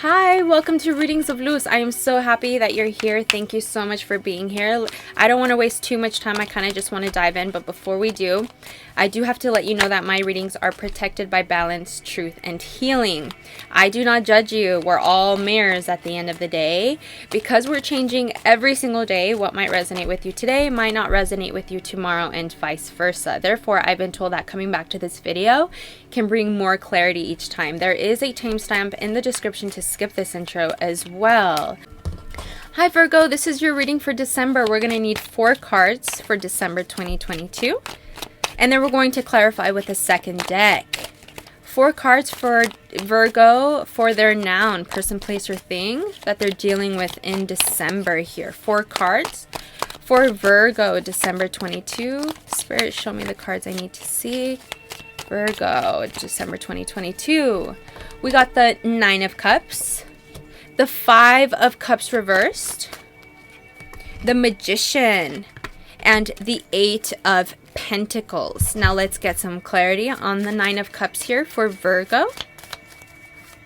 Hi, welcome to Readings of Luz. I am so happy that you're here. Thank you so much for being here. I don't want to waste too much time. I kind of just want to dive in. But before we do, I do have to let you know that my readings are protected by balance, truth, and healing. I do not judge you. We're all mirrors at the end of the day. Because we're changing every single day, what might resonate with you today might not resonate with you tomorrow, and vice versa. Therefore, I've been told that coming back to this video can bring more clarity each time. There is a timestamp in the description to skip this intro as well. Hi Virgo, this is your reading for December. We're going to need 4 cards for December 2022. And then we're going to clarify with a second deck. 4 cards for Virgo for their noun, person, place, or thing that they're dealing with in December here. 4 cards for Virgo, December 22. Spirit, show me the cards I need to see. Virgo, December 2022. We got the 9 of Cups, the 5 of Cups reversed, the Magician, and the 8 of Pentacles. Now let's get some clarity on the 9 of Cups here for Virgo,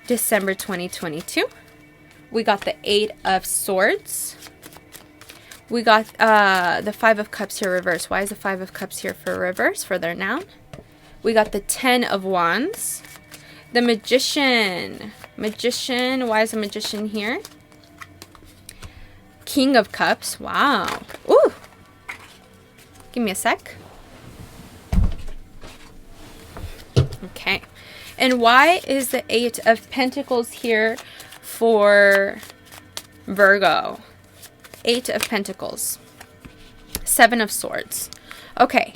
December 2022. We got the 8 of Swords. We got the 5 of Cups here reversed. Why is the 5 of Cups here for reverse for their noun? We got the 10 of Wands. The Magician. Magician. Why is the Magician here? King of Cups. Wow. Ooh. Give me a sec. Okay. And why is the 8 of Pentacles here for Virgo? 8 of Pentacles. 7 of Swords. Okay.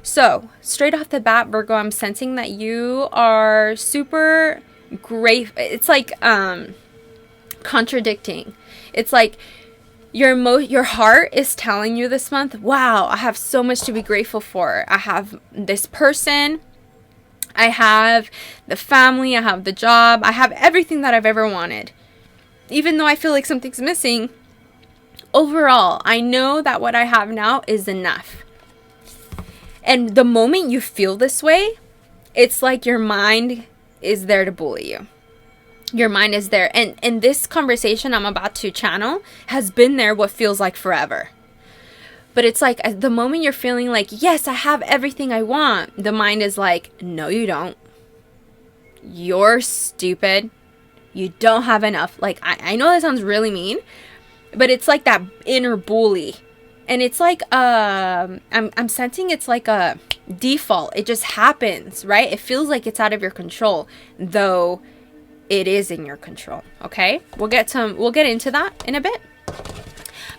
So, straight off the bat, Virgo, I'm sensing that you are super grateful. It's like contradicting. It's like your heart is telling you this month, wow, I have so much to be grateful for. I have this person, I have the family, I have the job, I have everything that I've ever wanted. Even though I feel like something's missing, overall, I know that what I have now is enough. And the moment you feel this way, it's like your mind is there to bully you. Your mind is there. And this conversation I'm about to channel has been there what feels like forever. But it's like at the moment you're feeling like, yes, I have everything I want. The mind is like, no, you don't. You're stupid. You don't have enough. Like, I know that sounds really mean, but it's like that inner bully. And it's like, I'm sensing it's like a default. It just happens, right? It feels like it's out of your control, though it is in your control, okay? We'll get into that in a bit.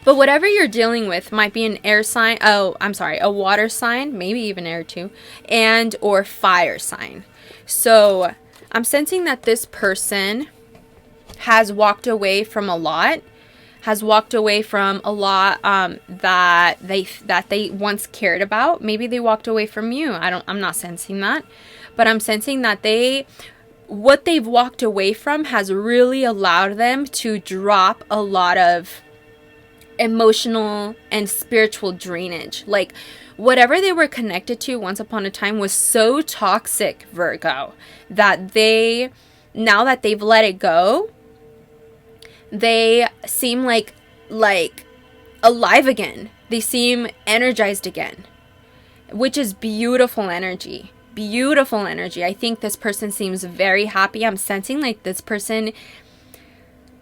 But whatever you're dealing with might be an air sign. Oh, I'm sorry, a water sign, maybe even air too, and or fire sign. So I'm sensing that this person has walked away from a lot. Has walked away from a lot that they once cared about. Maybe they walked away from you. I'm not sensing that, but I'm sensing that what they've walked away from has really allowed them to drop a lot of emotional and spiritual drainage. Like whatever they were connected to once upon a time was so toxic, Virgo, that now that they've let it go, they seem like alive again. They seem energized again, which is beautiful energy. Beautiful energy. I think this person seems very happy. I'm sensing like this person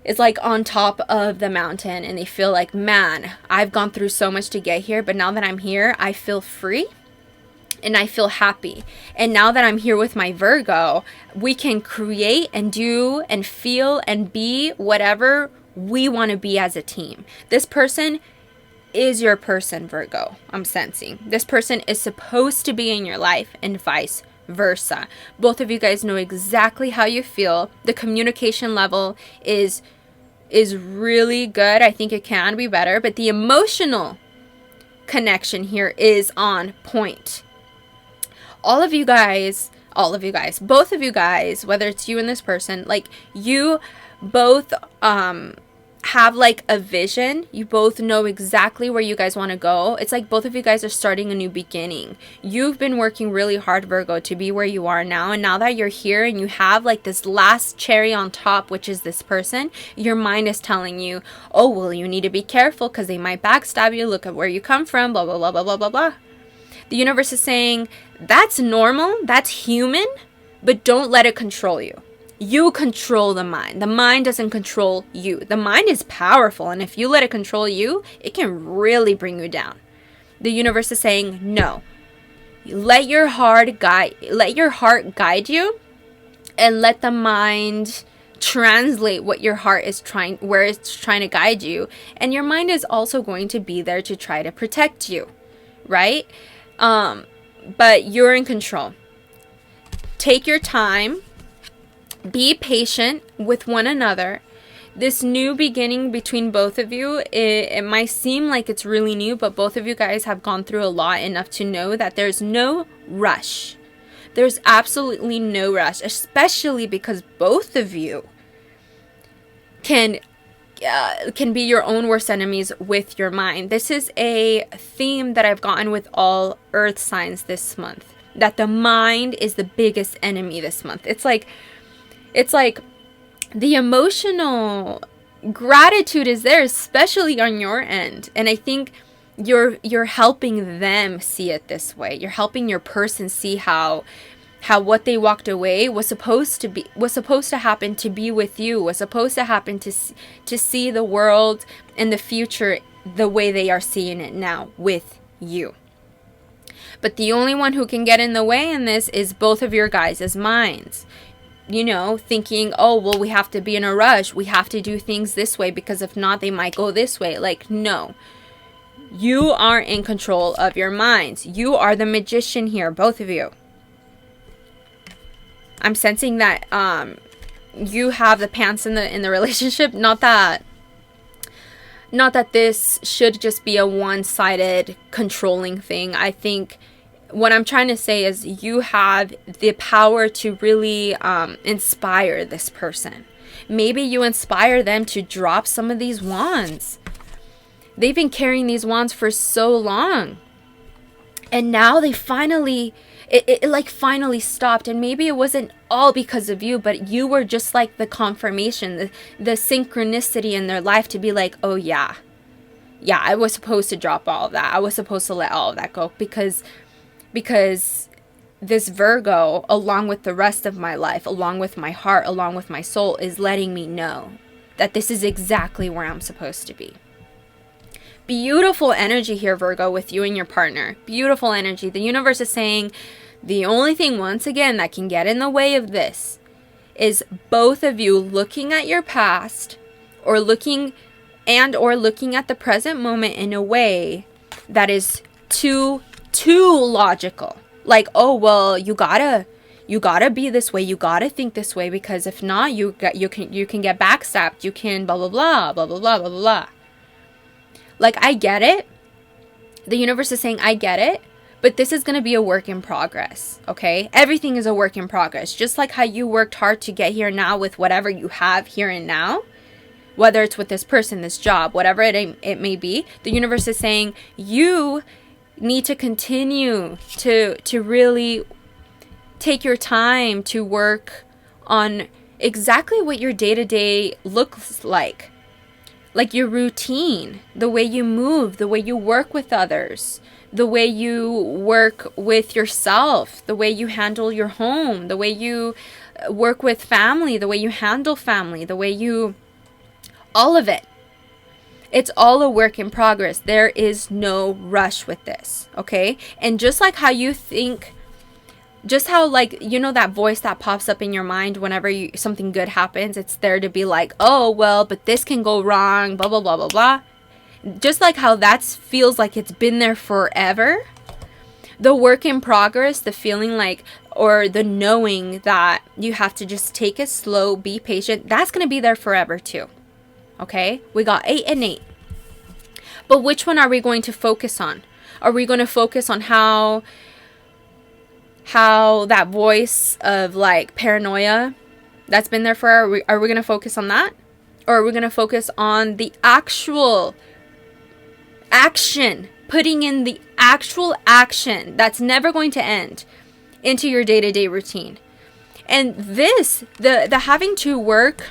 is like on top of the mountain and they feel like, man, I've gone through so much to get here, but now that I'm here, I feel free. And I feel happy. And now that I'm here with my Virgo, we can create and do and feel and be whatever we want to be as a team. This person is your person, Virgo. I'm sensing. This person is supposed to be in your life and vice versa. Both of you guys know exactly how you feel. The communication level is really good. I think it can be better. But the emotional connection here is on point. All of you guys, both of you guys, whether it's you and this person, like you both have like a vision. You both know exactly where you guys want to go. It's like both of you guys are starting a new beginning. You've been working really hard, Virgo, to be where you are now. And now that you're here and you have like this last cherry on top, which is this person, your mind is telling you, oh, well, you need to be careful because they might backstab you. Look at where you come from, blah, blah, blah, blah, blah, blah, blah. The universe is saying that's normal, that's human, but don't let it control you. You control the mind. The mind doesn't control you. The mind is powerful, and if you let it control you, it can really bring you down. The universe is saying, no. Let your heart guide you, and let the mind translate what your heart is where it's trying to guide you. And your mind is also going to be there to try to protect you, right? But you're in control. Take your time. Be patient with one another. This new beginning between both of you, it might seem like it's really new, but both of you guys have gone through a lot enough to know that there's no rush. There's absolutely no rush, especially because both of you can be your own worst enemies with your mind. This is a theme that I've gotten with all earth signs this month, that the mind is the biggest enemy this month. It's like the emotional gratitude is there, especially on your end. And I think you're helping them see it this way. You're helping your person see how what they walked away was supposed to happen to be with you, was supposed to happen to see the world and the future the way they are seeing it now with you. But the only one who can get in the way in this is both of your guys' minds. You know, thinking, oh, well, we have to be in a rush. We have to do things this way because if not, they might go this way. Like, no. You are in control of your minds. You are the magician here, both of you. I'm sensing that you have the pants in the relationship. Not that this should just be a one-sided controlling thing. I think what I'm trying to say is you have the power to really inspire this person. Maybe you inspire them to drop some of these wands. They've been carrying these wands for so long. And now they finally, it finally stopped. And maybe it wasn't all because of you, but you were just like the confirmation, the synchronicity in their life to be like, oh yeah, I was supposed to drop all of that. I was supposed to let all of that go because this Virgo, along with the rest of my life, along with my heart, along with my soul, is letting me know that this is exactly where I'm supposed to be. Beautiful energy here, Virgo, with you and your partner. Beautiful energy. The universe is saying the only thing, once again, that can get in the way of this is both of you looking at your past or looking at the present moment in a way that is too logical. Like, oh, well, you gotta be this way, you gotta think this way, because if not, you can get backstabbed, you can blah blah blah blah blah blah blah blah. Like, I get it. The universe is saying I get it, but this is gonna be a work in progress. Okay, everything is a work in progress. Just like how you worked hard to get here now with whatever you have here and now, whether it's with this person, this job, whatever it may be. The universe is saying you need to continue to really take your time to work on exactly what your day-to-day looks like your routine, the way you move, the way you work with others, the way you work with yourself, the way you handle your home, the way you work with family, the way you handle family, the way you, all of it. It's all a work in progress. There is no rush with this, okay? And just like how you think, just how, like, you know, that voice that pops up in your mind whenever something good happens, it's there to be like, oh, well, but this can go wrong, blah, blah, blah, blah, blah. Just like how that feels like it's been there forever, the work in progress, the feeling like, or the knowing that you have to just take it slow, be patient, that's going to be there forever too. Okay, we got 8 and 8. But which one are we going to focus on? Are we going to focus on how that voice of like paranoia that's been there for, are we going to focus on that? or we're going to focus on the actual action, putting in the actual action that's never going to end into your day-to-day routine. And this, the having to work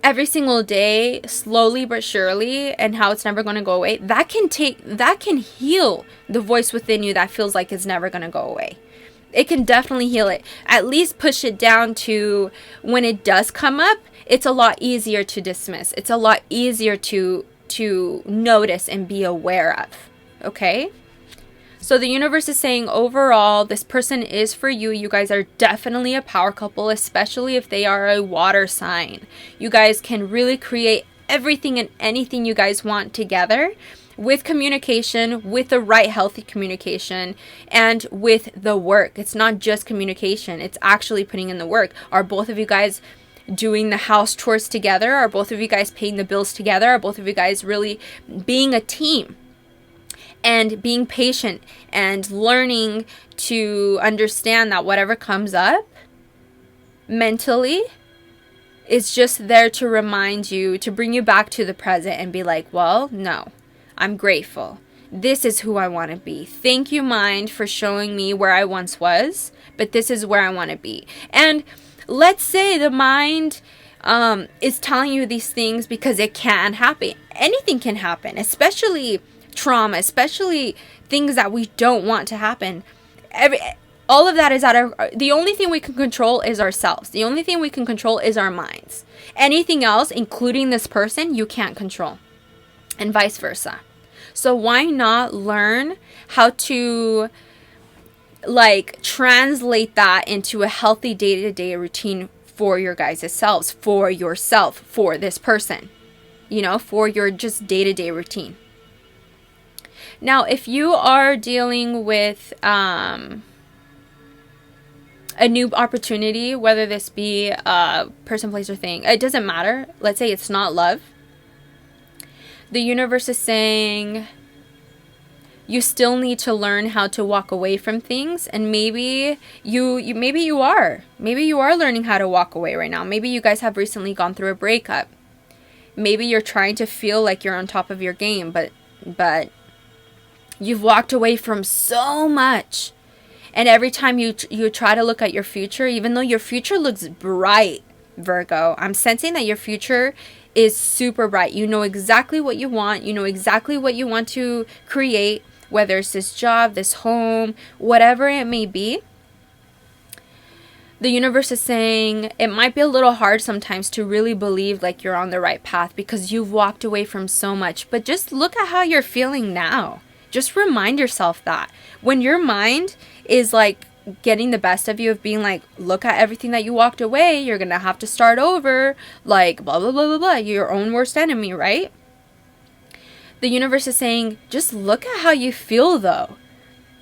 every single day, slowly but surely, and how it's never going to go away, that can heal the voice within you that feels like it's never going to go away. It can definitely heal it. At least push it down to when it does come up, it's a lot easier to dismiss. It's a lot easier to notice and be aware of. Okay? So the universe is saying overall, this person is for you. You guys are definitely a power couple, especially if they are a water sign. You guys can really create everything and anything you guys want together with communication, with the right healthy communication, and with the work. It's not just communication. It's actually putting in the work. Are both of you guys doing the house chores together? Are both of you guys paying the bills together? Are both of you guys really being a team? And being patient and learning to understand that whatever comes up mentally is just there to remind you, to bring you back to the present and be like, well, no, I'm grateful. This is who I want to be. Thank you, mind, for showing me where I once was, but this is where I want to be. And let's say the mind is telling you these things because it can happen. Anything can happen, especially trauma, especially things that we don't want to happen. All of that is the only thing we can control is ourselves. The only thing we can control is our minds. Anything else, including this person, you can't control, and vice versa. So why not learn how to translate that into a healthy day-to-day routine for your guys' selves, for yourself, for this person, for your just day-to-day routine. Now, if you are dealing with a new opportunity, whether this be a person, place, or thing, it doesn't matter. Let's say it's not love. The universe is saying you still need to learn how to walk away from things, and maybe you are learning how to walk away right now. Maybe you guys have recently gone through a breakup. Maybe you're trying to feel like you're on top of your game, but you've walked away from so much. And every time you try to look at your future, even though your future looks bright, Virgo, I'm sensing that your future is super bright. You know exactly what you want. You know exactly what you want to create, whether it's this job, this home, whatever it may be. The universe is saying it might be a little hard sometimes to really believe like you're on the right path because you've walked away from so much. But just look at how you're feeling now. Just remind yourself that when your mind is like getting the best of you, of being like, look at everything that you walked away, you're gonna have to start over, like blah blah blah blah blah, your own worst enemy, right? The universe is saying, just look at how you feel though.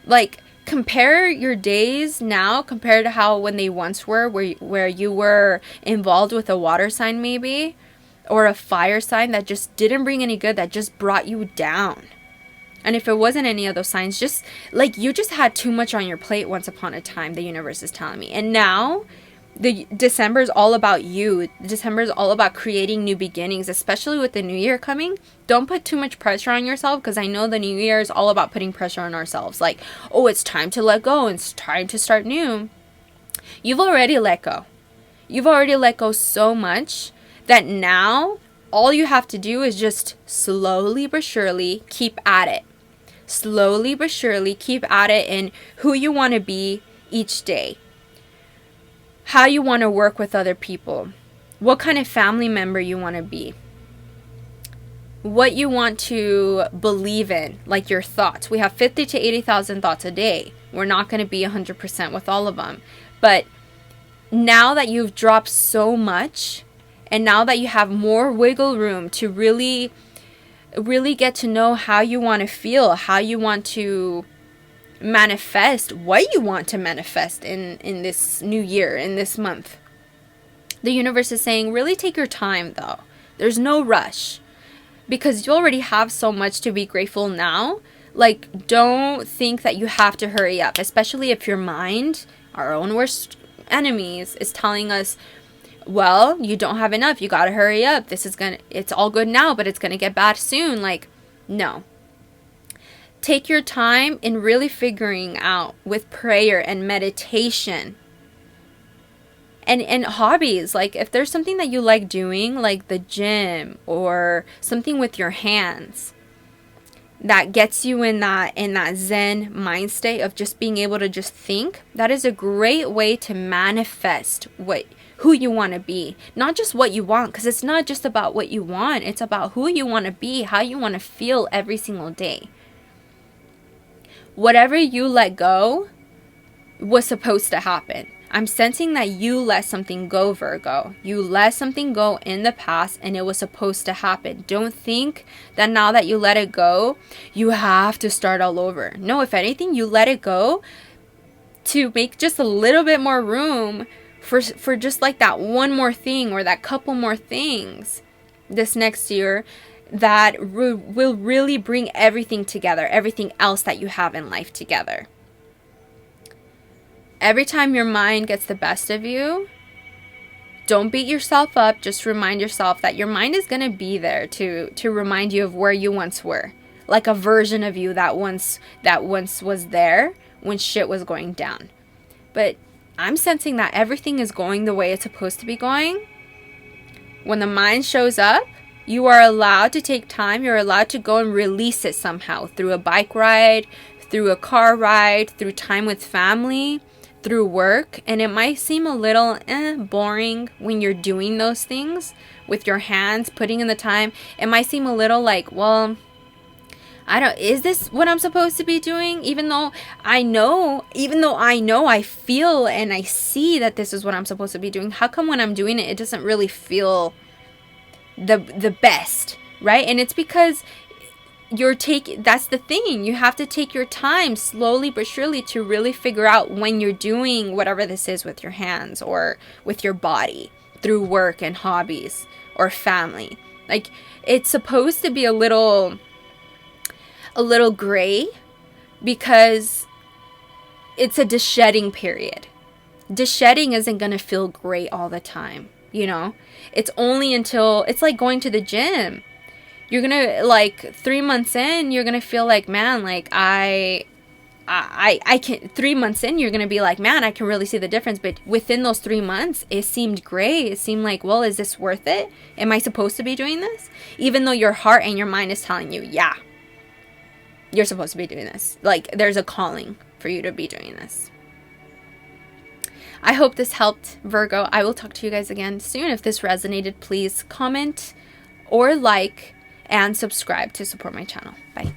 Like, compare your days now compared to how when they once were, where you were involved with a water sign maybe, or a fire sign that just didn't bring any good, that just brought you down. And if it wasn't any of those signs, just like you just had too much on your plate once upon a time, the universe is telling me. And now December is all about you. December is all about creating new beginnings, especially with the new year coming. Don't put too much pressure on yourself, because I know the new year is all about putting pressure on ourselves. Like, oh, it's time to let go. It's time to start new. You've already let go. You've already let go so much that now all you have to do is just slowly but surely keep at it. Slowly but surely keep at it in who you want to be each day. How you want to work with other people. What kind of family member you want to be. What you want to believe in, like your thoughts. We have 50 to 80,000 thoughts a day. We're not going to be 100% with all of them. But now that you've dropped so much, and now that you have more wiggle room to really get to know how you want to feel, how you want to manifest, what you want to manifest in this new year, in this month. The universe is saying, really take your time though. There's no rush, because you already have so much to be grateful now. Like, don't think that you have to hurry up, especially if your mind, our own worst enemies, is telling us Well, you don't have enough. You got to hurry up. It's all good now, but it's going to get bad soon. Like, no. Take your time in really figuring out with prayer and meditation and hobbies. Like, if there's something that you like doing, like the gym or something with your hands that gets you in that Zen mind state of just being able to just think, that is a great way to manifest who you want to be. Not just what you want, because it's not just about what you want. It's about who you want to be, how you want to feel every single day. Whatever you let go was supposed to happen. I'm sensing that you let something go, Virgo. You let something go in the past and it was supposed to happen. Don't think that now that you let it go, you have to start all over. No, if anything, you let it go to make just a little bit more room for just like that one more thing or that couple more things this next year that will really bring everything together, everything else that you have in life together. Every time your mind gets the best of you, don't beat yourself up. Just remind yourself that your mind is going to be there to remind you of where you once were. Like a version of you that once was there when shit was going down. But I'm sensing that everything is going the way it's supposed to be going. When the mind shows up, you are allowed to take time. You're allowed to go and release it somehow through a bike ride, through a car ride, through time with family, through work. And it might seem a little boring when you're doing those things with your hands, putting in the time. It might seem a little like, well, is this what I'm supposed to be doing? Even though I know, I feel and I see that this is what I'm supposed to be doing. How come when I'm doing it, it doesn't really feel the best, right? And it's because that's the thing. You have to take your time slowly but surely to really figure out when you're doing whatever this is with your hands or with your body through work and hobbies or family. Like, it's supposed to be a little gray because it's a deshedding period. Deshedding isn't going to feel great all the time, you know? It's only until, it's like going to the gym. You're going to, like, 3 months in, you're going to feel like, man, like, I can, 3 months in, you're going to be like, man, I can really see the difference. But within those 3 months, it seemed gray. It seemed like, well, is this worth it? Am I supposed to be doing this? Even though your heart and your mind is telling you, yeah, you're supposed to be doing this. Like, there's a calling for you to be doing this. I hope this helped, Virgo. I will talk to you guys again soon. If this resonated, please comment or like and subscribe to support my channel. Bye.